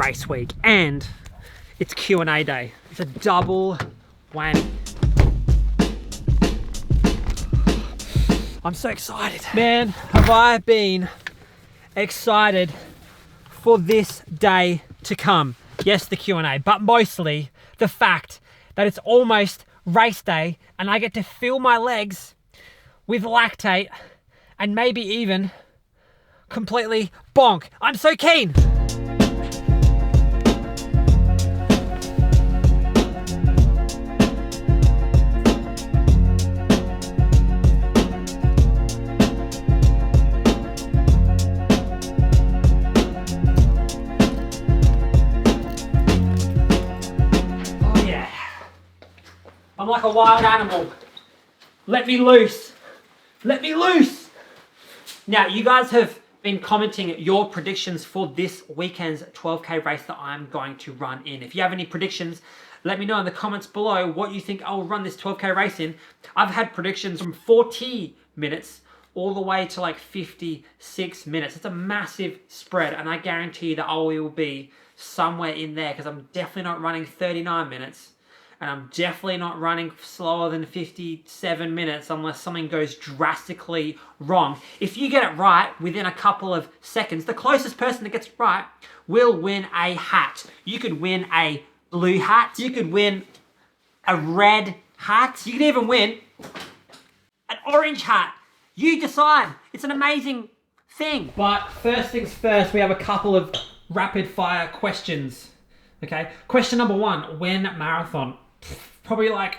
race week and it's Q&A day. It's a double whammy. I'm so excited. Man, have I been excited for this day to come. Yes, the Q&A, but mostly the fact that it's almost race day and I get to fill my legs with lactate and maybe even completely bonk. I'm so keen. I'm like a wild animal. Let me loose. Let me loose. Now, you guys have been commenting your predictions for this weekend's 12K race that I'm going to run in. If you have any predictions, let me know in the comments below what you think I'll run this 12K race in. I've had predictions from 40 minutes all the way to like 56 minutes. It's a massive spread, and I guarantee you that I will be somewhere in there because I'm definitely not running 39 minutes. And I'm definitely not running slower than 57 minutes unless something goes drastically wrong. If you get it right within a couple of seconds, the closest person that gets it right will win a hat. You could win a blue hat. You could win a red hat. You could even win an orange hat. You decide. It's an amazing thing. But first things first, we have a couple of rapid fire questions. Okay, question number one, when marathon? Probably like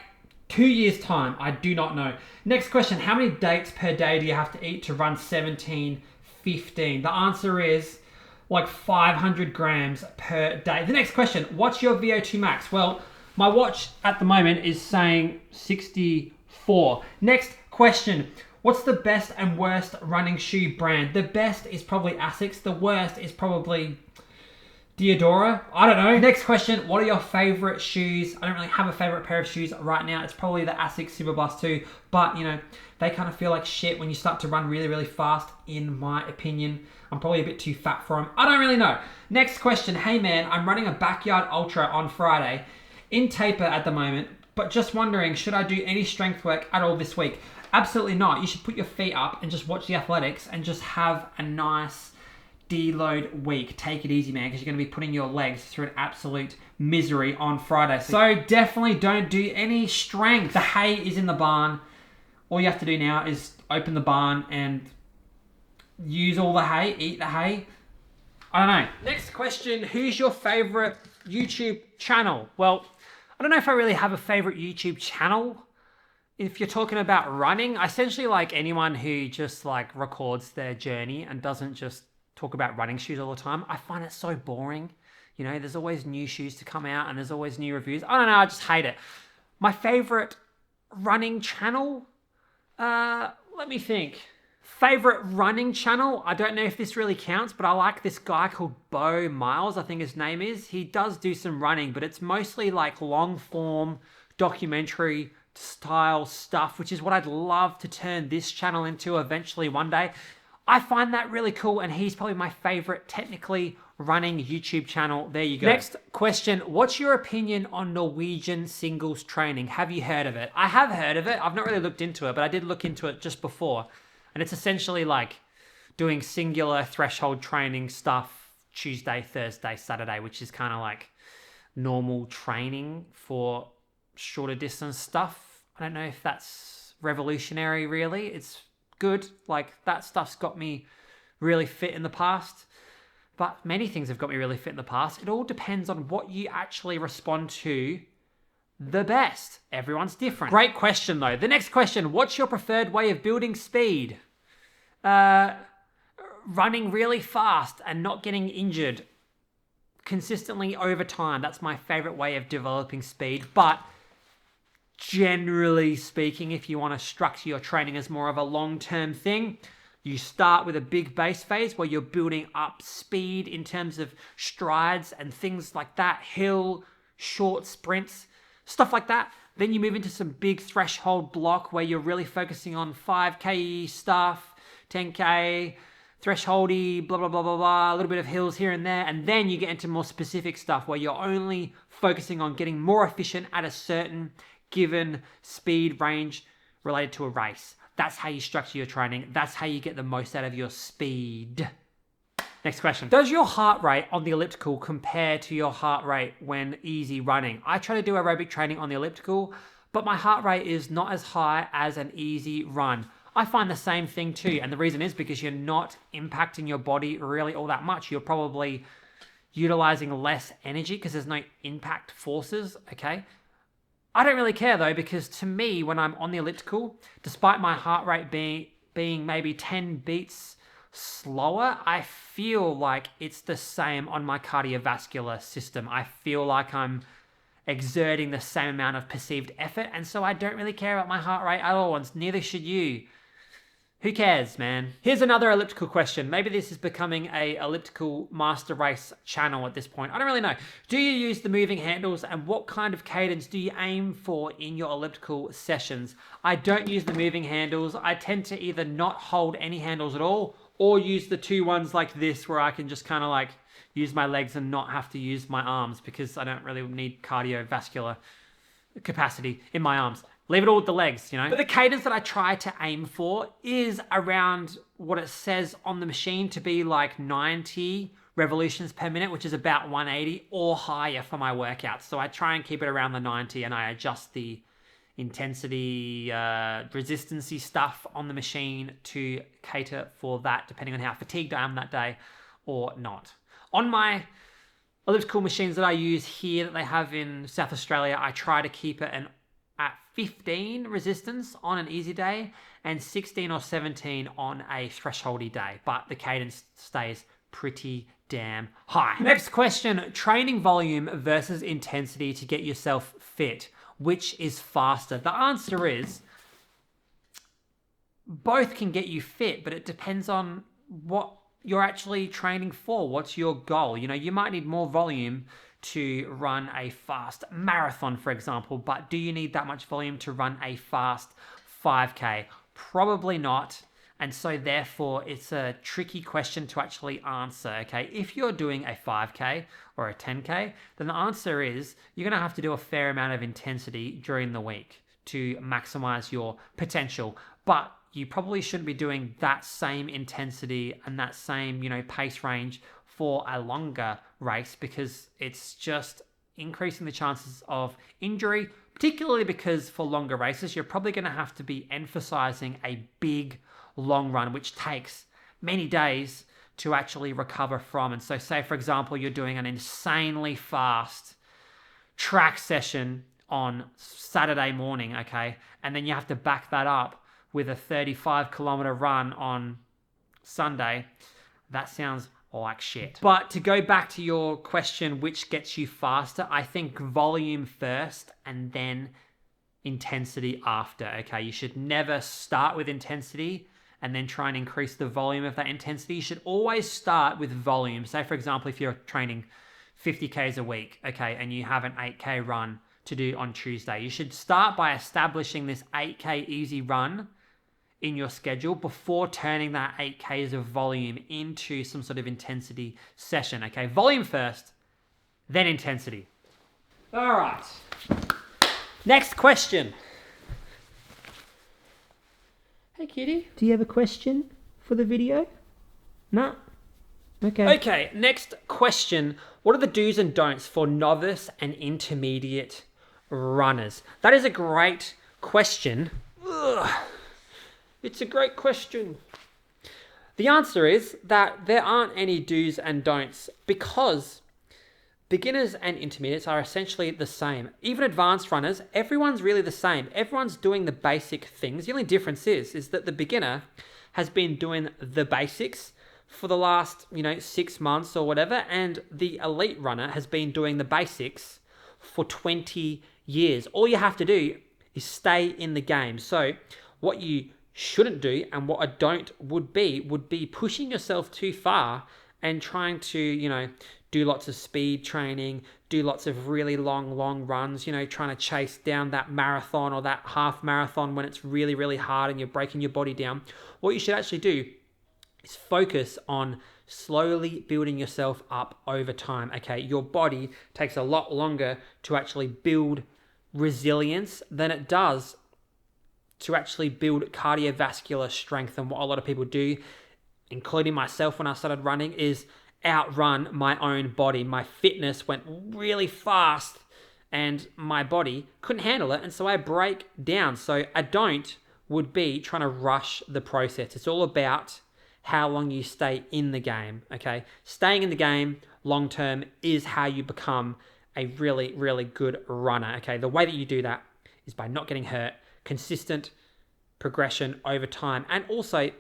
2 years time. I do not know. Next question, how many dates per day do you have to eat to run 17:15? The answer is like 500 grams per day. The next question, what's your VO2 max? Well, my watch at the moment is saying 64. Next question, what's the best and worst running shoe brand? The best is probably Asics. The worst is probably Diodora? I don't know. Next question, what are your favorite shoes? I don't really have a favorite pair of shoes right now. It's probably the Asics Superblast 2, but you know, they kind of feel like shit when you start to run really, really fast, in my opinion. I'm probably a bit too fat for them. I don't really know. Next question, hey man, I'm running a backyard ultra on Friday in taper at the moment, but just wondering, should I do any strength work at all this week? Absolutely not. You should put your feet up and just watch the athletics and just have a nice deload week. Take it easy, man, because you're going to be putting your legs through an absolute misery on Friday. So definitely don't do any strength. The hay is in the barn. All you have to do now is open the barn and use all the hay, eat the hay. I don't know. Next question, who's your favorite YouTube channel? Well, I don't know if I really have a favorite YouTube channel. If you're talking about running, I essentially like anyone who just like records their journey and doesn't just talk about running shoes all the time. I find it so boring. You know, there's always new shoes to come out and there's always new reviews. I don't know, I just hate it. My favorite running channel? Let me think. Favorite running channel? I don't know if this really counts, but I like this guy called Bo Miles, I think his name is. He does do some running, but it's mostly like long form documentary style stuff, which is what I'd love to turn this channel into eventually one day. I find that really cool, and he's probably my favorite technically running YouTube channel. There you go. Next question, what's your opinion on Norwegian singles training? Have you heard of it? I have heard of it. I've not really looked into it, but I did look into it just before. And it's essentially like doing singular threshold training stuff Tuesday, Thursday, Saturday, which is kind of like normal training for shorter distance stuff. I don't know if that's revolutionary really. It's good. Like that stuff's got me really fit in the past, but many things have got me really fit in the past. It all depends on what you actually respond to the best. Everyone's different. Great question though. The next question, what's your preferred way of building speed? Running really fast and not getting injured consistently over time. That's my favorite way of developing speed, but generally speaking, if you want to structure your training as more of a long-term thing, you start with a big base phase where you're building up speed in terms of strides and things like that, hill, short sprints, stuff like that. Then you move into some big threshold block where you're really focusing on 5K stuff, 10K, thresholdy, blah, blah, blah, blah, blah, a little bit of hills here and there. And then you get into more specific stuff where you're only focusing on getting more efficient at a certain given speed range related to a race. That's how you structure your training. That's how you get the most out of your speed. Next question. Does your heart rate on the elliptical compare to your heart rate when easy running? I try to do aerobic training on the elliptical, but my heart rate is not as high as an easy run. I find the same thing too. And the reason is because you're not impacting your body really all that much. You're probably utilizing less energy because there's no impact forces, okay? I don't really care though, because to me, when I'm on the elliptical, despite my heart rate being maybe 10 beats slower, I feel like it's the same on my cardiovascular system. I feel like I'm exerting the same amount of perceived effort, and so I don't really care about my heart rate at all, and neither should you. Who cares, man? Here's another elliptical question. Maybe this is becoming a elliptical master race channel at this point. I don't really know. Do you use the moving handles, and what kind of cadence do you aim for in your elliptical sessions? I don't use the moving handles. I tend to either not hold any handles at all or use the two ones like this where I can just kind of like use my legs and not have to use my arms because I don't really need cardiovascular capacity in my arms. Leave it all with the legs, you know? But the cadence that I try to aim for is around what it says on the machine to be like 90 revolutions per minute, which is about 180 or higher for my workouts. So I try and keep it around the 90 and I adjust the intensity, resistancy stuff on the machine to cater for that, depending on how fatigued I am that day or not. On my elliptical machines that I use here that they have in South Australia, I try to keep it at 15 resistance on an easy day and 16 or 17 on a thresholdy day, but the cadence stays pretty damn high. Next question, training volume versus intensity to get yourself fit. Which is faster? The answer is both can get you fit, but it depends on what you're actually training for. What's your goal? You know, you might need more volume to run a fast marathon, for example, but do you need that much volume to run a fast 5K? Probably not. And so therefore it's a tricky question to actually answer, okay? If you're doing a 5K or a 10K, then the answer is you're gonna have to do a fair amount of intensity during the week to maximize your potential. But you probably shouldn't be doing that same intensity and that same, you know, pace range for a longer race because it's just increasing the chances of injury, particularly because for longer races, you're probably gonna have to be emphasizing a big long run, which takes many days to actually recover from. And so say, for example, you're doing an insanely fast track session on Saturday morning, okay? And then you have to back that up with a 35-kilometer run on Sunday. That sounds like shit. But to go back to your question, which gets you faster, I think volume first and then intensity after, okay? You should never start with intensity and then try and increase the volume of that intensity. You should always start with volume. Say, for example, if you're training 50Ks a week, okay, and you have an 8K run to do on Tuesday, you should start by establishing this 8K easy run in your schedule before turning that 8Ks of volume into some sort of intensity session, okay? Volume first, then intensity. All right. Next question. Hey, kitty. Do you have a question for the video? No? Okay. Okay, next question. What are the do's and don'ts for novice and intermediate runners? That is a great question. Ugh. It's a great question. The answer is that there aren't any do's and don'ts because beginners and intermediates are essentially the same. Even advanced runners, everyone's really the same. Everyone's doing the basic things. The only difference is that the beginner has been doing the basics for the last, 6 months or whatever, and the elite runner has been doing the basics for 20 years. All you have to do is stay in the game. So what you shouldn't do and what a don't would be pushing yourself too far and trying to, do lots of speed training, do lots of really long runs, trying to chase down that marathon or that half marathon when it's really, really hard and you're breaking your body down. What you should actually do is focus on slowly building yourself up over time, okay? Your body takes a lot longer to actually build resilience than it does to actually build cardiovascular strength. And what a lot of people do, including myself when I started running, is outrun my own body. My fitness went really fast and my body couldn't handle it. And so I break down. So a don't would be trying to rush the process. It's all about how long you stay in the game, okay? Staying in the game long term is how you become a really, really good runner, okay? The way that you do that is by not getting hurt, consistent progression over time, and also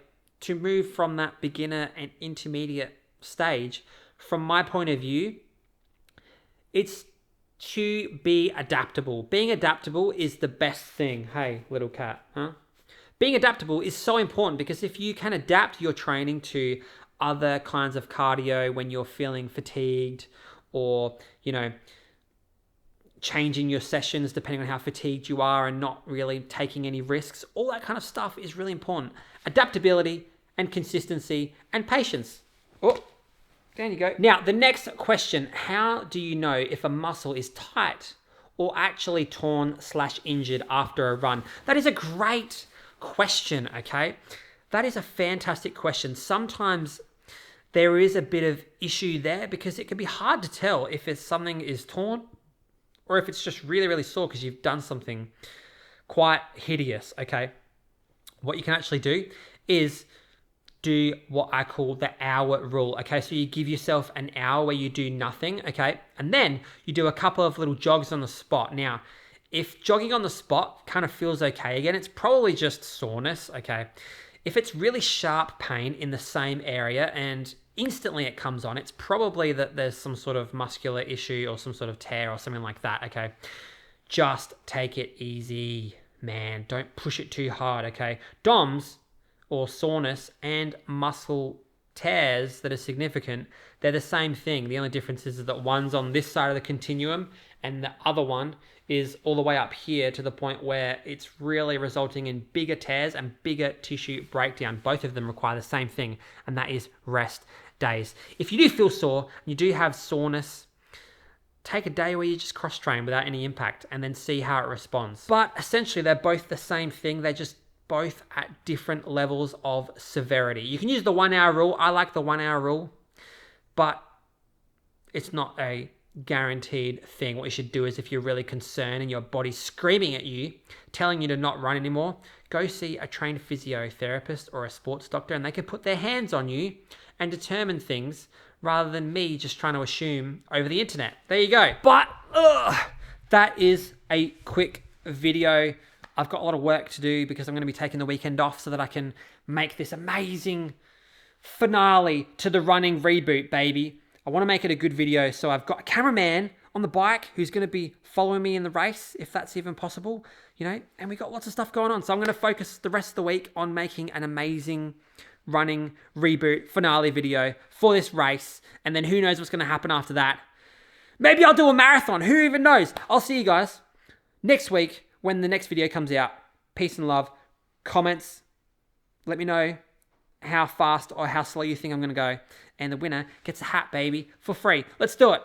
to move from that beginner and intermediate stage. From my point of view, it's to be adaptable. Being adaptable is the best thing. Hey, little cat, huh? Being adaptable is so important because if you can adapt your training to other kinds of cardio when you're feeling fatigued, or, you know, changing your sessions depending on how fatigued you are and not really taking any risks, all that kind of stuff is really important. Adaptability and consistency and patience. Oh, there you go. Now, the next question, how do you know if a muscle is tight or actually torn/injured after a run? That is a great question, okay? That is a fantastic question. Sometimes there is a bit of issue there because it can be hard to tell if it's something is torn or if it's just really, really sore because you've done something quite hideous, okay? What you can actually do is do what I call the hour rule, okay? So you give yourself an hour where you do nothing, okay? And then you do a couple of little jogs on the spot. Now, if jogging on the spot kind of feels okay, again, it's probably just soreness, okay? If it's really sharp pain in the same area and instantly it comes on, it's probably that there's some sort of muscular issue or some sort of tear or something like that, okay? Just take it easy, man. Don't push it too hard, okay? DOMS, or soreness, and muscle tears that are significant, they're the same thing. The only difference is that one's on this side of the continuum and the other one is all the way up here to the point where it's really resulting in bigger tears and bigger tissue breakdown. Both of them require the same thing, and that is rest days. If you do feel sore, you do have soreness, take a day where you just cross-train without any impact and then see how it responds. But essentially, they're both the same thing. They're just both at different levels of severity. You can use the 1 hour rule. I like the 1 hour rule, but it's not a guaranteed thing. What you should do is, if you're really concerned and your body's screaming at you, telling you to not run anymore, go see a trained physiotherapist or a sports doctor, and they can put their hands on you and determine things rather than me just trying to assume over the internet. There you go. But that is a quick video. I've got a lot of work to do because I'm going to be taking the weekend off so that I can make this amazing finale to the running reboot, baby. I want to make it a good video, so I've got a cameraman on the bike who's going to be following me in the race, if that's even possible, you know, and we got lots of stuff going on. So I'm going to focus the rest of the week on making an amazing running reboot finale video for this race, and then who knows what's going to happen after that. Maybe I'll do a marathon. Who even knows? I'll see you guys next week when the next video comes out. Peace and love. Comments. Let me know how fast or how slow you think I'm going to go. And the winner gets a hat, baby, for free. Let's do it.